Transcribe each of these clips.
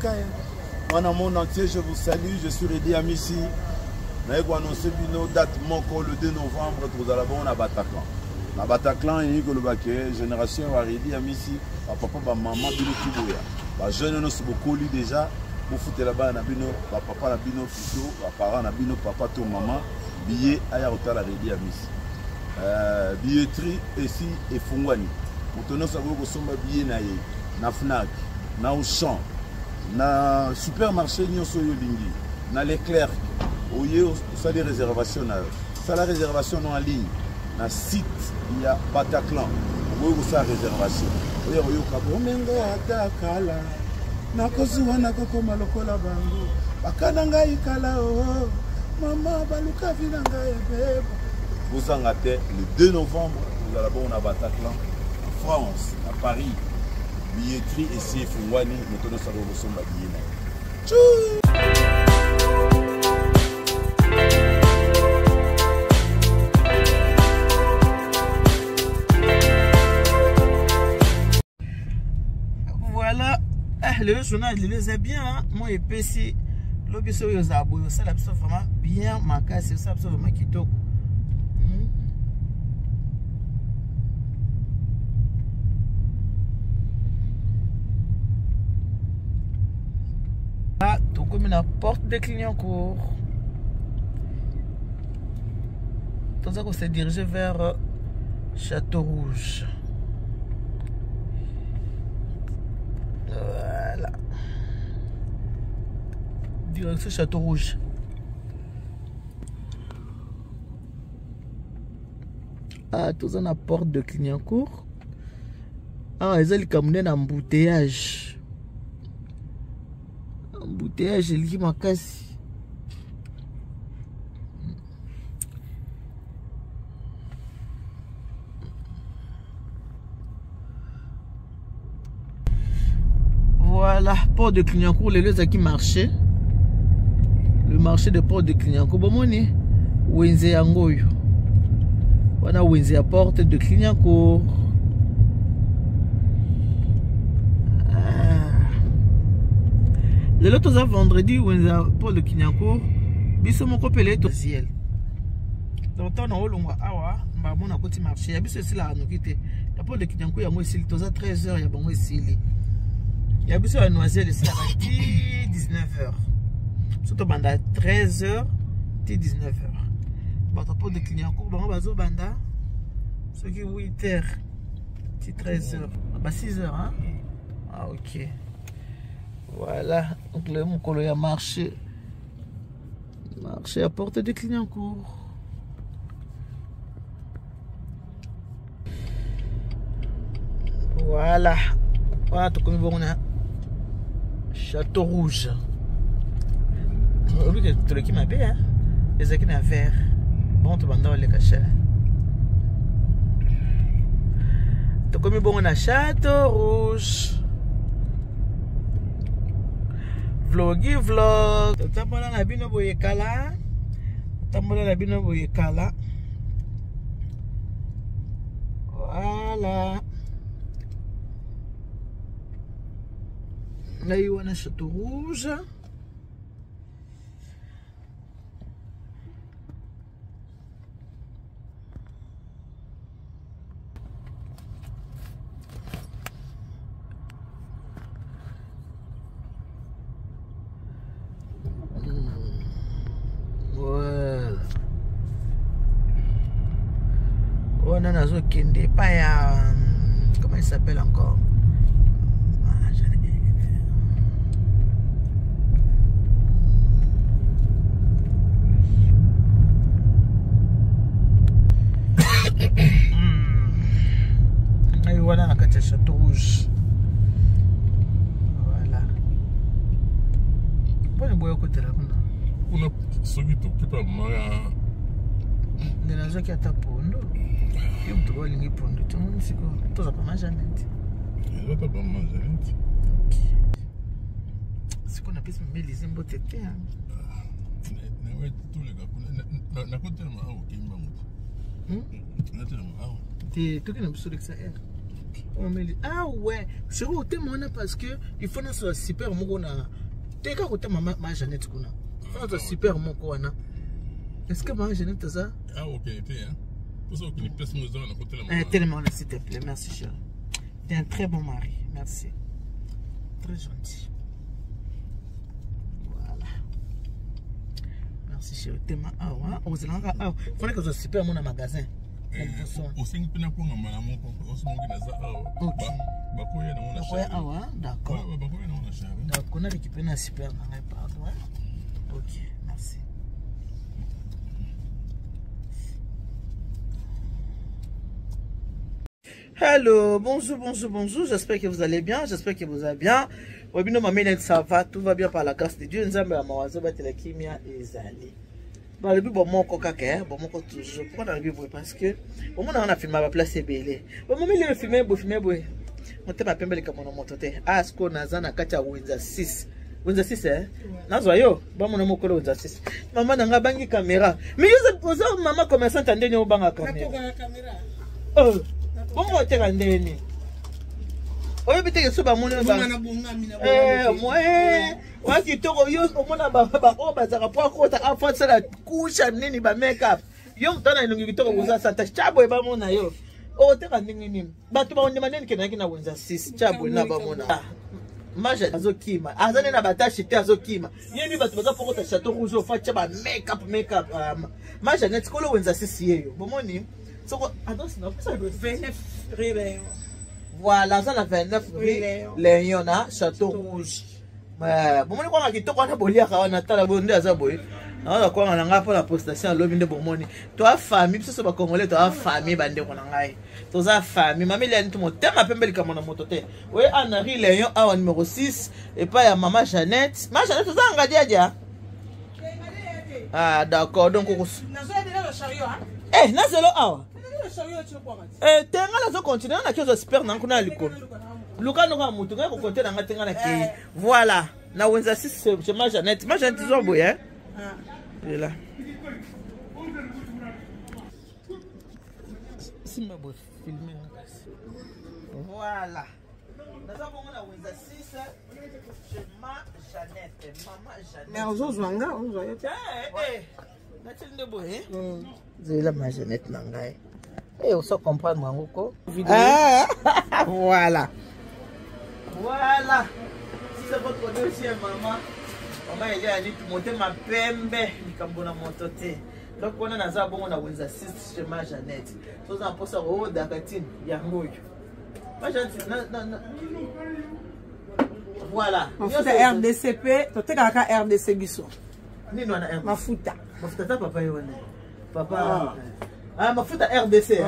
Moi, dans le monde entier, je vous salue. Je suis Redi Amissi. Je vais annoncer une date le 2 novembre. Nous allons à Bataclan. Na Bataclan, il y a une génération Redi Amissi. Papa, maman, Bino Kiboya. Les jeunes ne sont beaucoup déjà. Vous foutez là-bas, papa, Bino Fito, parents, Bino, papa, ton maman. Billet à Yarota Redi Amissi. Billetterie ici et Fungwani. Pour nous savoir que sommes billets na Fnac, na Auchan, na supermarché nyonso yo lingi, na Leclerc. Oye ça des réservations na ça la réservation en ligne. Na site il y a Bataclan. Oye ça réservation. Oye kabo mengo atakala. Na kozuwa na kokoma lokola bango. Bakana ngai kala oh. Maman baluka vina ngai beba. Vous en avez le 2 novembre, nous allons à Bataclan, en France, à Paris. Billetterie ici, Fungwani, nous tenons à vous Voilà, le journal, je les ai bien. Moi, et PC, l'objet aux abos, ça, c'est vraiment bien marqué, c'est ça, c'est vraiment qui toque. Là, donc comme la porte de Clignancourt. Tout ça qu'on s'est dirigé vers Château Rouge. Voilà. Direction Château Rouge. Ah, tout ça la porte de Clignancourt. Ah, ils ont le embouteillage. Embouteillage, il y a casse. Voilà, port de Clignancourt, les lieux qui marchaient. Le marché de port de Clignancourt. Bon, on est Wenze Angoyo. On a Wenze à porte de Clignancourt. Le lot vendredi, pour le Clignancourt, biso moko pelé to ciel. Donc on a olongwa awa, mba mona koti marché, ya biso sila anokite. La pour le Clignancourt ya mo sili toza 13h ya bango sili. Ya biso ya noiselle sila 19h. Surtout banda 13h ti 19h. Ba pour le Clignancourt bango bazo banda ce qui 8h ti 13h. Ba 6h hein. Ah OK. Voilà, donc le Moukolo a marché à porte de Clignancourt. Voilà, voilà tout comme on a Château Rouge. Lui tout le qui m'a bien, les acquis à vert. Bon, tout le monde les cachets. Tout comme on a Château Rouge. Vloggy vlog. Tambola na bino boye kala. Tambola na bino boye kala. Voilà. Là il y a un Château Rouge. On a un Kende, pas ya. Comment il s'appelle encore? Ah, j'en ai... Et voilà, on a Château Rouge. Voilà. Bon, boy, côté là, on a celui qui pas mal. Les gens qui attaquent pour nous. Et on doit aller pour nous. Tout le monde, c'est quoi? Tout ça pas mal, Jeannette. Il va pas mal, Jeannette. C'est qu'on appelle ça, mais les imbots étaient. Tous les gars, n'a pas tellement à aucun moment. N'a tellement à. T'es tout qui n'a pas sur l'extérieur. Ah ouais, je vais au témoin parce que il faut notre super mona. T'es qu'à côté ma Jeannette kuna. Notre super mona. Est-ce que ma Jeannette ça? Ah ok, t'es hein. Pour ça qu'il place nos zones à côté de la maman. Tellement s'il te plaît, merci chérie. T'es un très bon mari, merci. Très gentil. Voilà. Merci chérie. Tellement ah ouais, on se lance ah. Faudrait que je super mon magasin. Au 5 pena pour ngama moko osmongi na za awa. Bakoya na ona shari. Ah d'accord. Bakoya na ona shari. Donc on a récupéré na super na pardon. OK, merci. Hello, bonjour, j'espère que vous allez bien, j'espère que vous allez bien. Wabino mamene ça va, tout va bien par la grâce de Dieu. Nzambe ya mawazo batela kimia ezali. Bah le but bon mon coca bon mon toujours pourquoi dans le but parce que au moment on a filmé à place belé au moment il filmé beau mon thème pembele comme on monte ah ce qu'on a na kacha Windsor 6 hein nazo yo ba mon moko Windsor 6 maman nanga bangi caméra mais yo poser maman commerçante ndeni o banga caméra oh bon mo te ndeni oyo biteke so ba mon moi waki toko yo omona ba o bazaka po akota afotsa la kusha nini ba makeup yo mtana inungi kitoko kuza santa chabo e ba mona yo o te ka ndingi nini batu ba ondima nini kenaki na Windsor 6 chabo na ba mona maja azokima azane na batashi te azokima yebi batu baza pokota chateau rouge ofacha ba makeup maja net kolo Windsor 6 yeyo bomoni soko ados na pesa 29 rire voilà ça la 29 rire Léon na Château Rouge. Bon moi quoi qui toko na bolia ka na tala bonde azaboy. Na kwa na nga pour la postation lobi nde bomoni. Toi famille biso ba congolais toi famille bande ko na ngai. To za famille mami Léon tout mon tema pembeli kama na moto te. Oui Henri Léon awa numéro 6 et pas ya maman Jeannette. Maman Jeannette za ngadia dia. Ah d'accord donc ko eh na zelo awa. Tenga la zo continuer na kizo super na kuna liko. Luka no ka mutu ngako konte na ngatenga na ke. Voilà. Na Windsor 6 chez ma Jeannette. Ma Jeannette zo boye hein. Et là. Si ma bo filmer. Voilà. Na zo bongo na Windsor 6 chez ma Jeannette. Maman Jeannette. Mais on zwanga, on zo yote. Na tinde boye. Zela ma Jeannette na ngai. Et on sait comprendre Mangoko. Voilà. Voilà. Si c'est votre deuxième maman, maman elle a dit monter ma pembe, ni kambona montoté. Donc on a za bon on a Windsor 6 chez ma Jeannette. So ça pour ça au Dakatine, yangoyo. Ma Jeannette non. Voilà. Mafuta RDCP, to te kaka RDC biso. Ni no na mafuta. Mafuta papa yone. Papa. Ah, mafuta RDC, hein?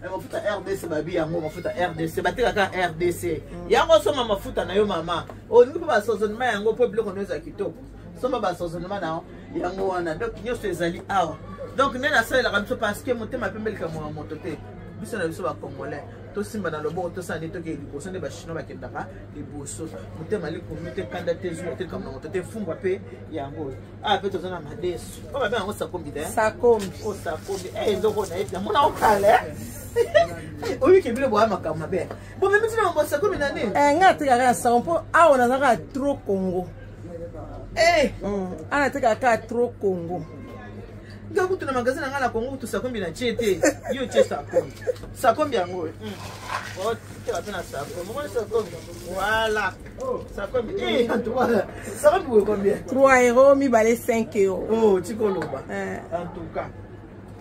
Mafuta RDC, babi, yango, mafuta RDC, bateka ka RDC. Yango soma mafuta na yo mama. O nipo ba sozonema yango po biloko noza kitoko. Soma ba sozonema na yango wana. Donc nyoso ezali awa. Donc nena sala la biso parce que motema pembeli ka mo motote. Biso na biso ba congolais. To simba na lobo to sandi to ke liboso ne ba chinois ba kendaka liboso. Motema li komite kanda te zo te kama motote fumba pe yango. Ah pe to zona madeso. O ba yango sakombi de. Sakombi. O sakombi. Eh ndoko na eti mona okale. Oyi ke bile bo amakama be. Bo me mitina mo sakombi na nini? Ngati kaka sampo awo na zaka trop Congo. Ana tika ka trop Congo. Gabu tuna magazine ngala Congo tu sakombi na chete. Yo che sakombi. Sakombi yango. Oh, tu vas bien sakombi. Moi sakombi. Voilà. Sakombi. En tout cas, sakombi vous combien? 3 € mi balé 5 €. Oh, tikoloba. En tout cas.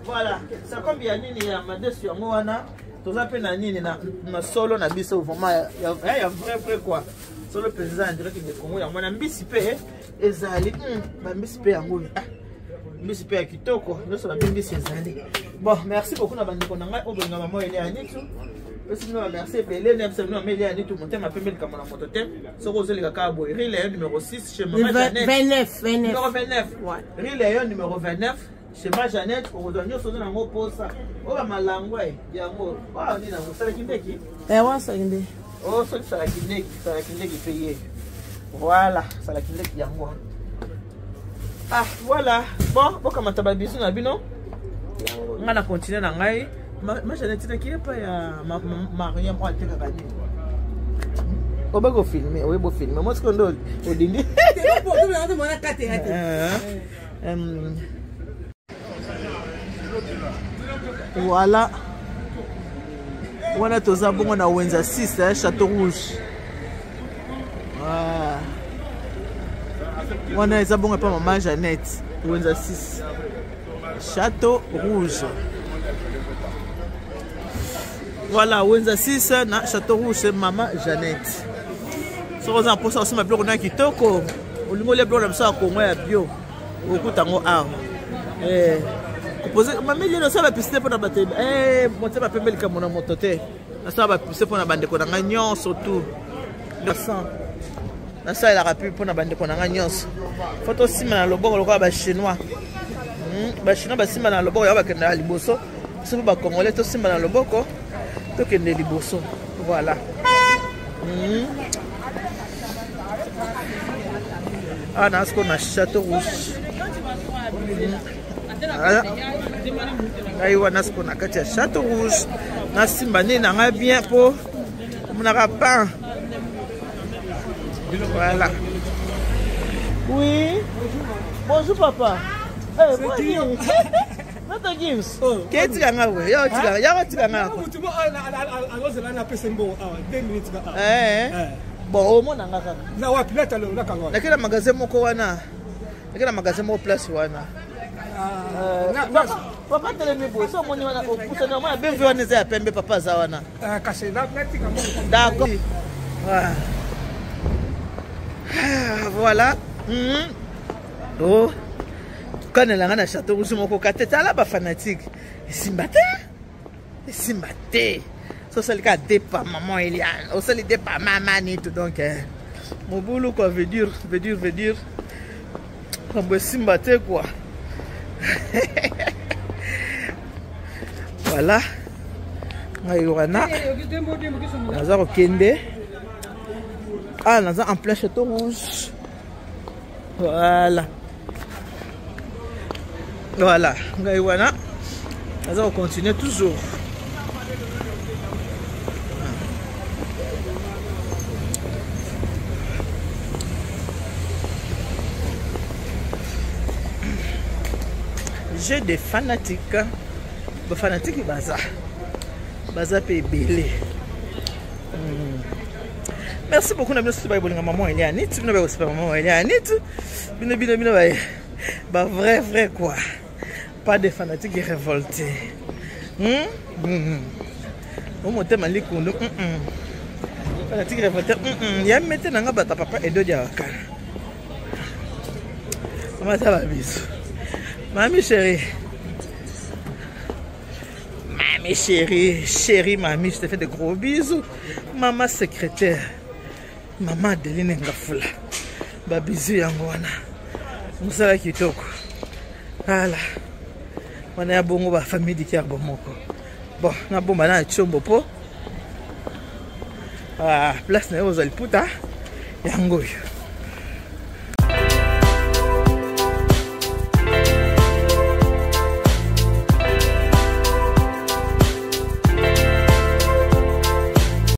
Voilà, sakombi ya nini ya madesu yango wana. Toza pe na nini na solo na biso vraiment ya vrai quoi. Solo président en direct de Congo yango na mbisi pe ezali. Ba mbisi pe yango. Mbisi pe ya kitoko, nyoso na mbisi ezali. Bon, merci beaucoup na bandeko na ngai obenga mama ele ya nitu. Aussi nous merci belé ne absolument mais ele ya nitu motema pembeli kama na motote. Soko ozeli kaka boy, Rile numéro 6 chez maman Jeannette. 29. Numéro 29. Ouais. Rile numéro 29 chez ma Jeannette, on doit nyoso na ngo posa. O ba malangwe yango. Ba ni na musala kindeki. Wa sende. Oh, so sala kindeki payé. Voilà, sala kindeki yango. Ah, voilà. Bon, comme tu as besoin de bino, on va continuer dans ngai. Ma Jeannette qui est pas ya Maria moi te kaka. On va go filmer, on va filmer. Moi ce qu'on doit au dîner. Voilà. On a tous bon on a Wenza 6 Château Rouge. Ah. On a bon pas maman Jeannette. Wenza 6 Château Rouge. Voilà, Wenza 6 na Château Rouge, c'est maman Jeannette. Si vous avez posé aussi ma blog, on a quitté comme on lui les blogs comme ça, comme moi bio, au coup tango a. Posé, ma mère dit ça va pisser pour la bataille. Moi c'est ma pembelle comme on a monté. Ça va pisser pour la bande qu'on a gagné surtout. Le sang. Ça il a rappelé pour la bande qu'on a gagné. Faut aussi mettre le bord le quoi chinois. Chinois bah si mettre le bord il y a que liboso. C'est pas congolais aussi mettre le bord quoi. Donc il est liboso. Voilà. Ah, on a ce qu'on a Château Rouge. On a ce qu'on a Château Rouge. On a Simbani, on a bien pour. On a pas. Voilà. Oui. Bonjour papa. Bonjour. Notre Gims. Qu'est-ce que tu as fait? Yo, tu as bon, au moins, on a un magasin moko wana. Un magasin moko place wana. Papa telemi bo so moni wana okusa na mwana benvi wana za pembe papa za wana. D'accord. Voilà. Oh. Quand elle a un Château Rouge moko kateta là ba fanatique. Simbate. So c'est le cas de pas maman Eliane. O c'est le de pas maman ni tout donc mon boulot quoi veut dire. On va simbate quoi. Voilà. Ngaïwana. Naza okende. Ah, naza en plein Château Rouge. Voilà. Voilà. Ngaïwana. Naza continuer toujours. J'ai des fanatiques. Des fanatiques baza. Baza pe belé. Merci beaucoup na bien bolinga maman Eliane. Tu ne vas pas maman Eliane. Bino ba vrai quoi. Pas de fanatiques révoltés. On monte malikondo. Fanatiques révoltés. Ya mette nanga bata papa edo diaka. Comment ça va bisous? Mamie chérie. Mamie chérie, mamie, je te fais de gros bisous. Maman secrétaire. Maman Adeline Ngafula. Ba bisous yangwana. Musala kitoko. Voilà. On a bongo ba famille di Kiarbo moko. Bon, na bomba na chombo po. Ah, place na ozali puta. Yangoyo.